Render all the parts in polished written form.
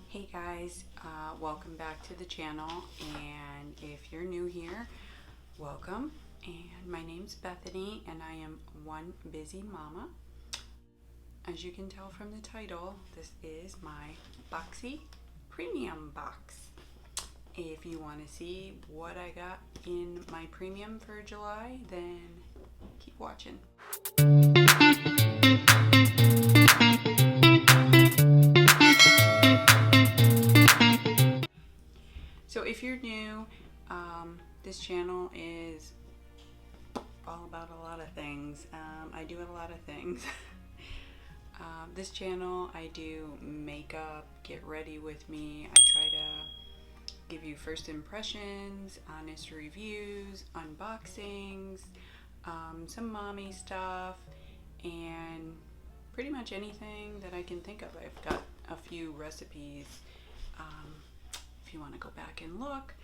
Hey guys, welcome back to the channel, and if you're new here, welcome. And my name's Bethany and I am one busy mama. As you can tell from the title, this is my Boxy Premium box. If you want to see what I got in my premium for July, then keep watching. So if you're new, this channel is all about a lot of things. I do a lot of things. This channel, I do makeup, get ready with me. I try to give you first impressions, honest reviews, unboxings, some mommy stuff, and pretty much anything that I can think of. I've got a few recipes if you want to go back and look.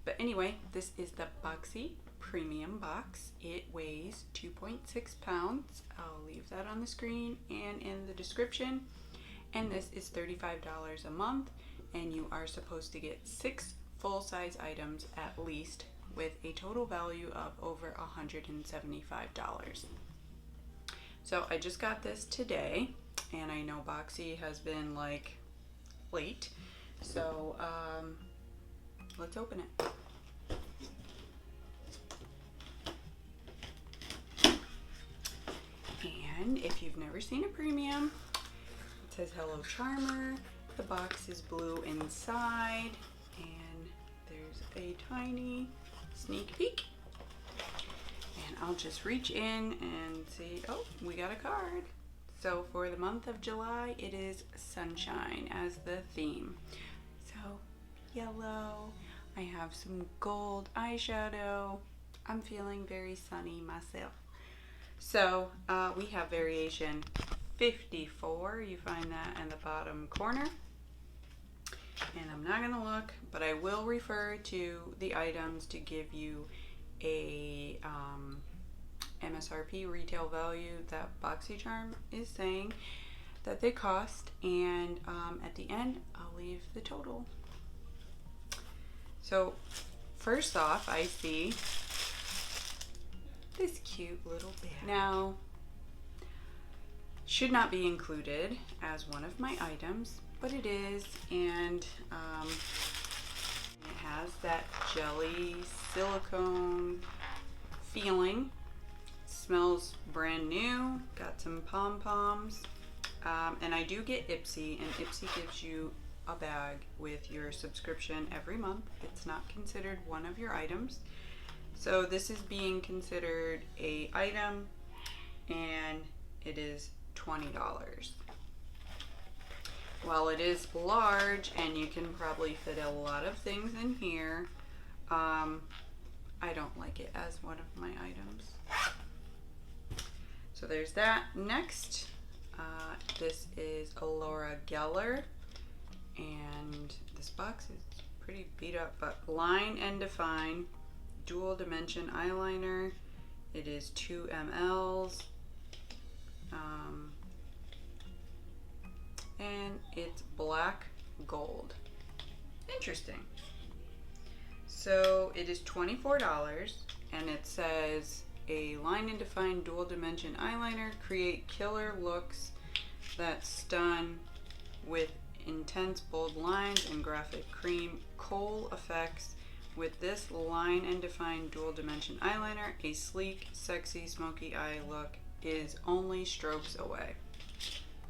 But anyway, this is the Boxy Premium box. It weighs 2.6 pounds. I'll leave that on the screen and in the description. And this is $35 a month, and you are supposed to get 6 full-size items at least, with a total value of over $175. So I just got this today, and I know Boxy has been like late, so let's open it. And if you've never seen a premium, it says Hello Charmer. The box is blue inside, and there's a tiny sneak peek. And I'll just reach in and see, oh, we got a card. So for the month of July, it is sunshine as the theme. So yellow, I have some gold eyeshadow. I'm feeling very sunny myself. So we have variation 54. You find that in the bottom corner. And I'm not gonna look, but I will refer to the items to give you a MSRP retail value that BOXYCHARM is saying that they cost, and at the end I'll leave the total. So first off, I see this cute little bag. Now, should not be included as one of my items, but it is, and it has that jelly silicone feeling. Smells brand new. Got some pom-poms, and I do get Ipsy, and Ipsy gives you a bag with your subscription every month. It's not considered one of your items, so this is being considered a item, and it is $20. While it is large and you can probably fit a lot of things in here, I don't like it as one of my items. So there's that. Next, this is a Laura Geller, and this box is pretty beat up, but Line and Define dual dimension eyeliner. It is 2 mLs, and it's black gold. Interesting. So it is $24, and it says a Line and Define dual dimension eyeliner, create killer looks that stun with intense bold lines and graphic cream kohl effects. With this Line and Define dual dimension eyeliner, a sleek, sexy, smoky eye look is only strokes away.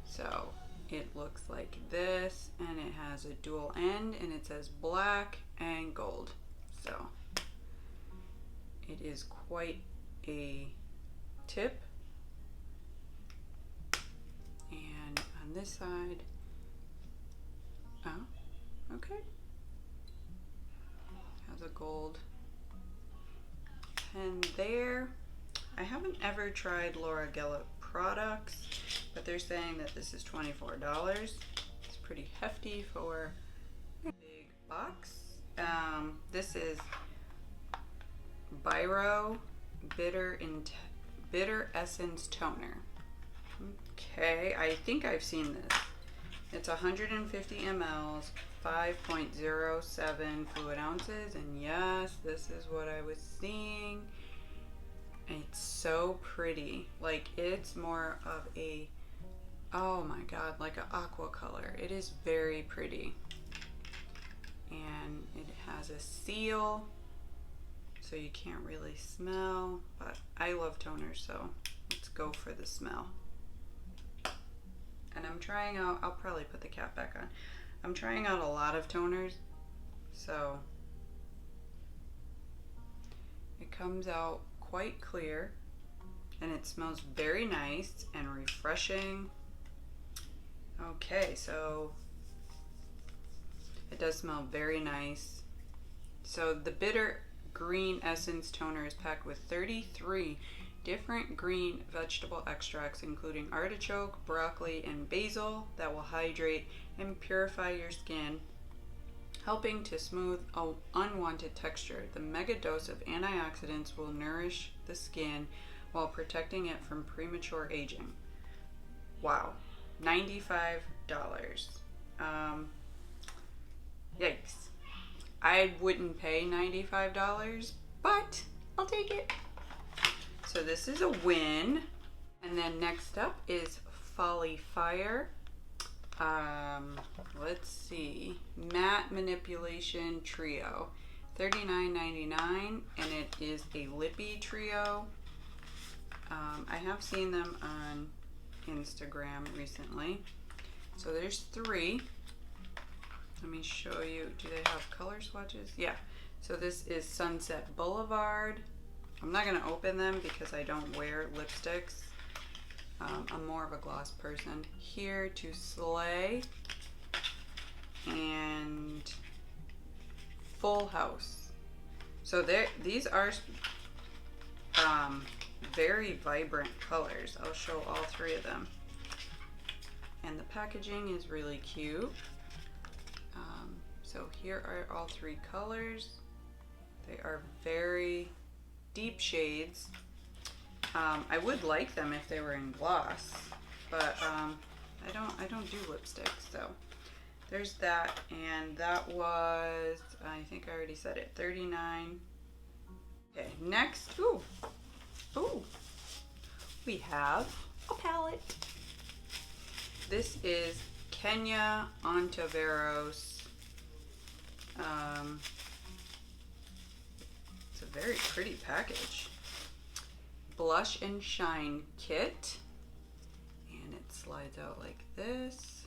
So it looks like this, and it has a dual end, and it says black and gold. So it is quite a tip. And on this side, oh, okay, has a gold pen there. I haven't ever tried Laura Geller products, but they're saying that this is $24. It's pretty hefty for a big box. This is Biro Bitter Essence Toner. Okay, I think I've seen this. It's 150 mLs, 5.07 fluid ounces, and yes, this is what I was seeing. It's so pretty. Like, it's more of a, oh my god, like an aqua color. It is very pretty. And it has a seal, so you can't really smell, but I love toners, so let's go for the smell. And I'm trying out, I'll probably put the cap back on. I'm trying out a lot of toners, so it comes out quite clear, and it smells very nice and refreshing. Okay, so it does smell very nice. So the Bitter Green Essence Toner is packed with 33 different green vegetable extracts, including artichoke, broccoli, and basil, that will hydrate and purify your skin, helping to smooth unwanted texture. The mega dose of antioxidants will nourish the skin while protecting it from premature aging. Wow, $95. Yikes. I wouldn't pay $95, but I'll take it. So this is a win. And then next up is Folly Fire. Let's see. Matte Manipulation Trio. $39.99, and it is a lippy trio. I have seen them on Instagram recently. So there's 3. Let me show you. Do they have color swatches? Yeah. So this is Sunset Boulevard. I'm not going to open them because I don't wear lipsticks. I'm more of a gloss person. Here to Slay and Full House. So these are very vibrant colors. I'll show all 3 of them. And the packaging is really cute. So here are all 3 colors. They are very deep shades. I would like them if they were in gloss, but I don't do lipstick. So there's that, and that was, I think I already said it, $39. Okay, next, ooh, we have a palette. This is Kenya Ontiveros. It's a very pretty package. Blush and Shine Kit, and it slides out like this.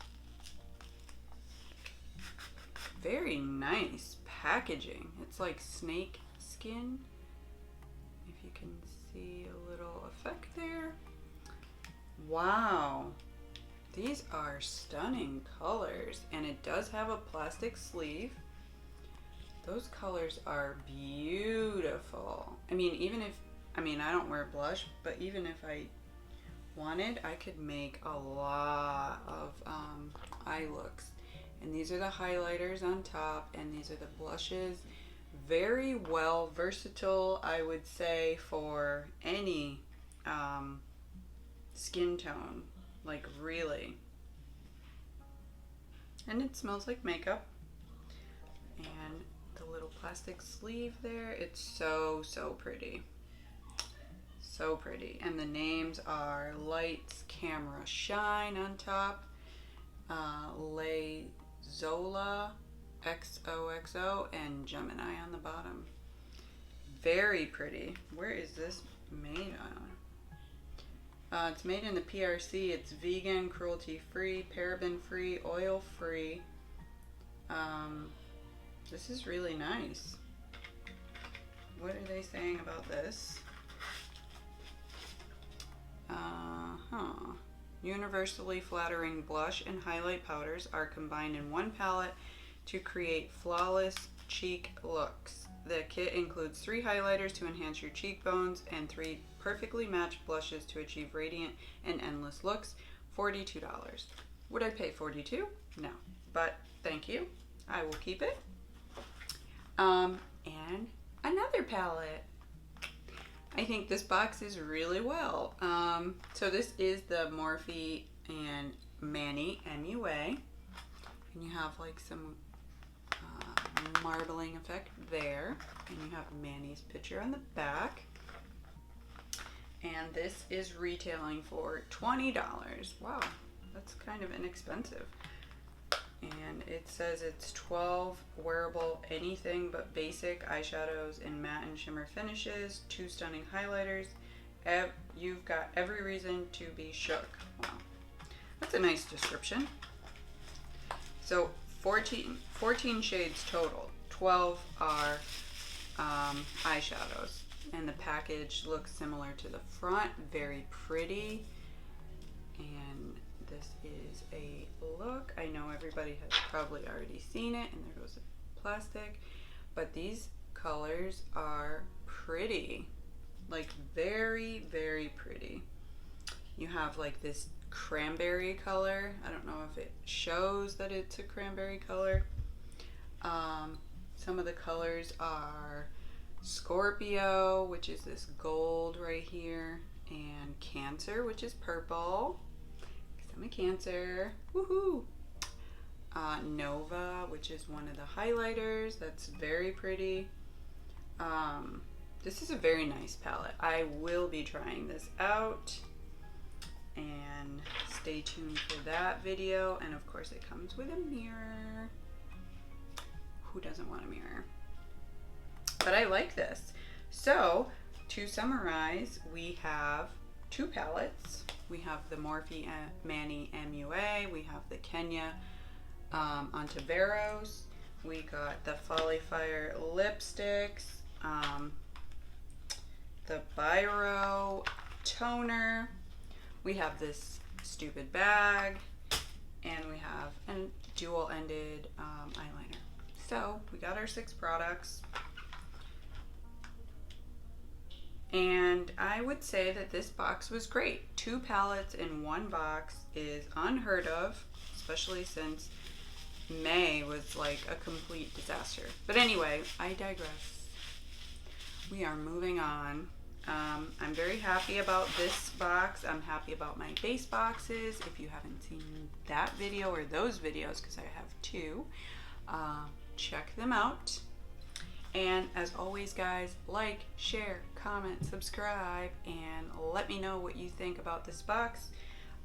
Very nice packaging. It's like snake skin, if you can see a little effect there. Wow, these are stunning colors, and it does have a plastic sleeve. Those colors are beautiful. I mean, I don't wear blush, but even if I wanted, I could make a lot of eye looks. And these are the highlighters on top, and these are the blushes. Very well versatile, I would say, for any skin tone, like really. And it smells like makeup. And the little plastic sleeve there, it's so pretty. So pretty. And the names are Lights, Camera, Shine on top, Zola, XOXO, and Gemini on the bottom. Very pretty. Where is this made on? It's made in the PRC. It's vegan, cruelty-free, paraben-free, oil-free. This is really nice. What are they saying about this? Universally flattering blush and highlight powders are combined in one palette to create flawless cheek looks. The kit includes 3 highlighters to enhance your cheekbones and 3 perfectly matched blushes to achieve radiant and endless looks. $42. Would I pay $42? No, but thank you. I will keep it. And another palette. I think this box is really well. So this is the Morphe and Manny MUA. have like some marbling effect there, and you have Manny's picture on the back. And this is retailing for $20. Wow, that's kind of inexpensive. And it says it's 12 wearable anything but basic eyeshadows in matte and shimmer finishes, 2 stunning highlighters. You've got every reason to be shook. Wow, that's a nice description. So 14 shades total. 12 are eyeshadows. And the package looks similar to the front, very pretty. And this is a look. I know everybody has probably already seen it, and there goes the plastic. But these colors are pretty, like very, very pretty. You have like this cranberry color. I don't know if it shows that it's a cranberry color. Some of the colors are Scorpio, which is this gold right here, and Cancer, which is purple, because I'm a Cancer. Woohoo! Nova, which is one of the highlighters. That's very pretty. This is a very nice palette. I will be trying this out, and stay tuned for that video. And of course it comes with a mirror. Who doesn't want a mirror? But I like this. So to summarize, we have 2 palettes. We have the Morphe Manny MUA. We have the Kenya Ontiveros. We got the Folly Fire lipsticks. The Biro toner. We have this stupid bag. And we have a dual-ended eyeliner. So we got our 6 products. And I would say that this box was great. 2 palettes in 1 box is unheard of, especially since May was like a complete disaster. But anyway, I digress. We are moving on. I'm very happy about this box. I'm happy about my base boxes. If you haven't seen that video or those videos, because I have 2, check them out. And as always, guys, like, share, comment, subscribe, and let me know what you think about this box.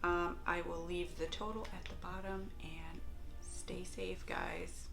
I will leave the total at the bottom, and stay safe, guys.